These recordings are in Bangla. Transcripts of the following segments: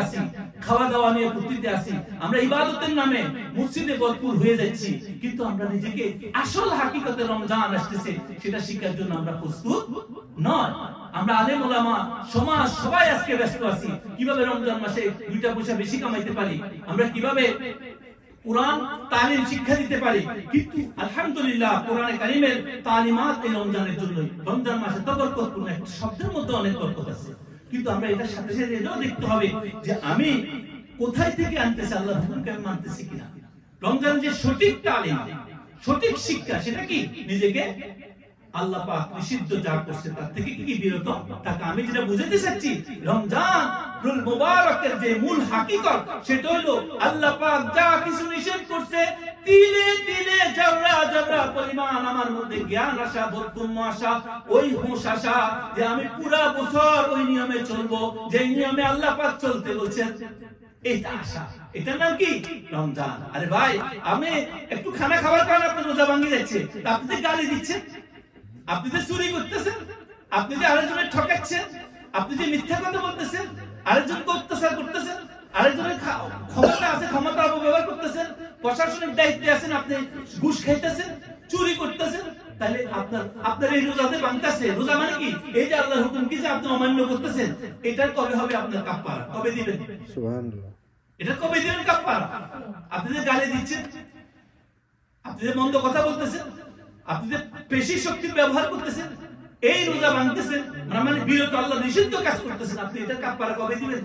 আসি, খাওয়া দাওয়া নিয়ে ফুর্তিতে আসি, আমরা ইবাদতের নামে মসজিদে ভরপুর হয়ে যাচ্ছি, কিন্তু আমরা নিজেকে আসল হাকিকতে রমজান আসতেছে সেটা শিক্ষার জন্য আমরা প্রস্তুত নয়। আমরা আলেম ওলামা সমাজ সবাই আজকে ব্যস্ত আছি কিভাবে রমজান মাসে দুইটা পয়সা বেশি কামাইতে পারি, আমরা কিভাবে কোরআন তালিম শিক্ষা দিতে পারি। কিন্তু আলহামদুলিল্লাহ কোরআনে কারীমের তালিমাত এই রমজানের জন্যই। রমজান মাসে তো বরকতপূর্ণ, একটা শব্দের মধ্যে অনেক বরকত আছে, কিন্তু আমরা এটার সাথে সাথে এটাও দেখতে হবে যে আমি কোথায় থেকে আনতেছি, আল্লাহর হুকুমকে আমি মানতেছি কিনা। রমজানের যে সঠিক তালিম, সঠিক শিক্ষা, সেটা কি নিজেকে আল্লাহ পাক নিষিদ্ধ যা করছে তার থেকে কি বিরত থাকা। আমি যেটা বুঝাতে চাচ্ছি, রমজানুল মুবারকের যে মূল হাকিকত সেটা হলো আল্লাহ পাক যা কিছু নিষেধ করছে তিলে তিলে জররা জররা পরিমাণ আমার মধ্যে জ্ঞান আসা, বোধগম্য আসা, ওই হুঁশ আসা যে আমি পুরা বছর ওই নিয়মে চলবো, যে নিয়মে আল্লাহ পাক চলতে বলছেন, এটা আশা। এটা নাম কি? রমজান। আরে ভাই, আমি একটু খানা খাবার কারণে আপনার রোজা ভাঙিয়ে যাচ্ছে, আপনি তো গালি দিচ্ছেন, আপনি যে চুরি করতেছেন, আপনি যে আরেকজনের ঠকাচ্ছেন, আপনি যে মিথ্যা কথা বলতেছেন, আরেকজনকে অত্যাচার করতেছেন, আরেকজনের ক্ষমতা আছে ক্ষমতা অপব্যবহার করতেছেন, প্রশাসনিক দায়িত্বে আছেন, আপনি ঘুষ খাইতেছেন, চুরি করতেছেন, তাহলে আপনার এই রোজাতে ভাঙতেছে। রোজা মানে কি? এই যে আল্লাহর হুকুম কি যে আপনি অমান্য করতেছেন, এটা কবে হবে আপনার কাফারা? কবে দিবেন? সুবহানাল্লাহ। এটা কবে দিবেন কাফারা? আপনি যে গালি দিচ্ছেন, আপনি যে মন্দ কথা বলতেছেন, আপনি যে পেশি শক্তির ব্যবহার করতেছেন, এই রোজা ভাঙতেছেন, মানে বিরত আল্লাহ নিষিদ্ধ কাজ করতেছেন, আপনি এটা কাফারা কবে দিবেন?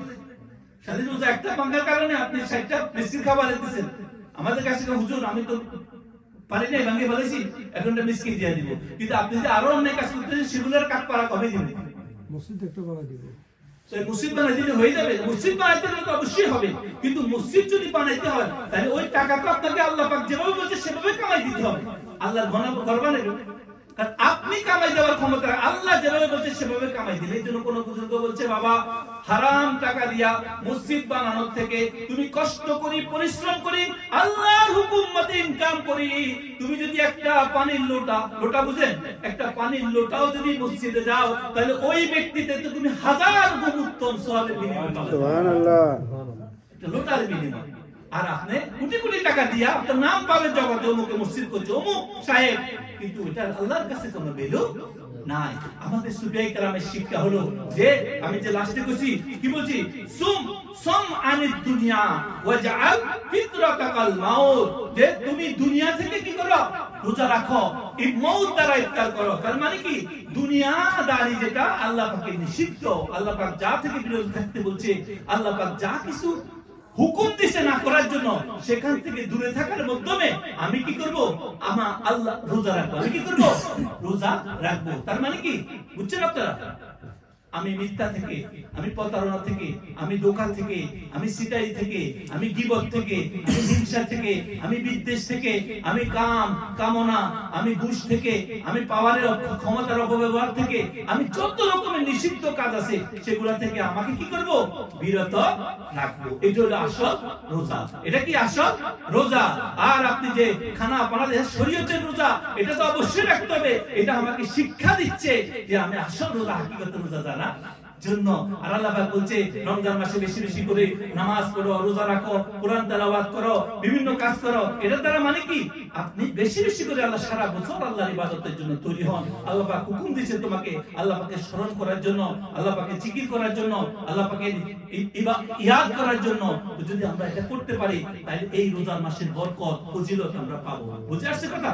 সারা রোজা একটা ভাঙার কারণে আপনি 60টা মিসকিন খাবার দিতেছেন। আমাদের কাছে হুজুর আমি তো পারি নাই, ভাঙে ফেলেছি, এখনটা মিসকিন দিয়ে দিব, কিন্তু আপনি যে আরো অনেক কাজ করতেছেন সেগুলোর কাফারা কবে দিবেন? মসজিদ একটা বানাই দিব। মসজিদ বানাই দিলে হয়ে যাবে? মসজিদ বানাইতে গেলে তো অবশ্যই হবে, কিন্তু মসজিদ যদি বানাইতে হয় তাহলে ওই টাকা তো আপনাকে আল্লাহ পাক যেভাবে বলছে সেভাবে কামাই দিতে হবে। আল্লাহর ঘনা করবা না, কারণ আপনি কামাই দেওয়ার ক্ষমতা আল্লাহ যেভাবে বলছে সেভাবে কামাই দিলে। এই জন্য কোন বুজুর্গ বলছে, বাবা হারাম টাকা দিয়া মসজিদ বানানোর থেকে তুমি কষ্ট করি পরিশ্রম করি আল্লাহর হুকুম মতে ইনকাম করি, তুমি যদি একটা পানির লোটা বুঝেন, একটা পানির লোটাও যদি মসজিদে যাও তাহলে ওই ব্যক্তিতে তো তুমি 1000 গুণ উত্তম সওয়াবের বিনিময় পাবে। সুবহানাল্লাহ। একটা লোটার বিনিময়। আর আপনি কোটি কোটি টাকা দিয়া আপনার নাম পাবে জগতে, অমুকে মসজিদ করছে, অমুক সাহেব, কিন্তু এটা আল্লাহর কাছে কোনো ভ্যালু নাই। আমাদের সুফিয়ায়ে কেরামের শিক্ষা হলো যে, আমি যে লাস্টে কইছি কি বলছি, সুম আনিদ দুনিয়া ওয়াজআল ফিতরাতাকাল মাউত, যে তুমি দুনিয়া থেকে কি করো? রোজা রাখো, এই মউত দ্বারা ইফতার করো। তার মানে কি? দুনিয়াদারি যেটা আল্লাহ পাকের নিষিদ্ধ, আল্লাহ পাক যা থেকে বিরত থাকতে বলছে, আল্লাহ পাক যা কিছু হুকুম দিছে না করার জন্য, সেখান থেকে দূরে থাকার মাধ্যমে আমি কি করব? আমার আল্লাহ রোজা রাখবো। আমি কি করব? রোজা রাখবো। তার মানে কি বুঝছেন আপনারা? আমি মিথ্যা থেকে, আমি প্রতারণা থেকে, আমি ধোঁকা থেকে, আমি সিটারি থেকে, আমি গীবত থেকে, আমি হিংসা থেকে, আমি বিদ্বেষ থেকে, আমি কামনা, আমি ঘুষ থেকে, আমি পাওয়ারের ক্ষমতার অপব্যবহার থেকে, আমি যত রকমের নিষিদ্ধ কাজ আছে সেগুলা থেকে আমাকে কি করব? বিরত রাখবো। এটা হলো আসল রোজা। এটা কি আসল রোজা? আর আপনি যে খানা পানা শরীয়তের রোজা, এটা তো অবশ্যই রাখতে হবে। এটা আমাকে শিক্ষা দিচ্ছে যে আমি আসল রোজা, হাকিকতের রোজা জানা জন্য। আর আল্লাহ পাক বলছে রমজান মাসে বেশি বেশি করে নামাজ পড়ো, রোজা রাখো, কোরআন তেলাওয়াত করো, বিভিন্ন কাজ করো। এটার দ্বারা মানে কি? আপনি বেশি বেশি করে আল্লাহ সারা বছর আল্লাহর ইবাদতের জন্য তৈরি হন। আল্লাহ পাক হুকুম দিয়েছে তোমাকে আল্লাহ পাকের স্মরণ করার জন্য, আল্লাহ পাকের জিকির করার জন্য, আল্লাহ পাকের ইয়াদ করার জন্য। যদি আমরা এটা করতে পারি তাহলে এই রোজার মাসের বরকত ফজিলত আমরা পাবো। বুঝে আসছে কথা?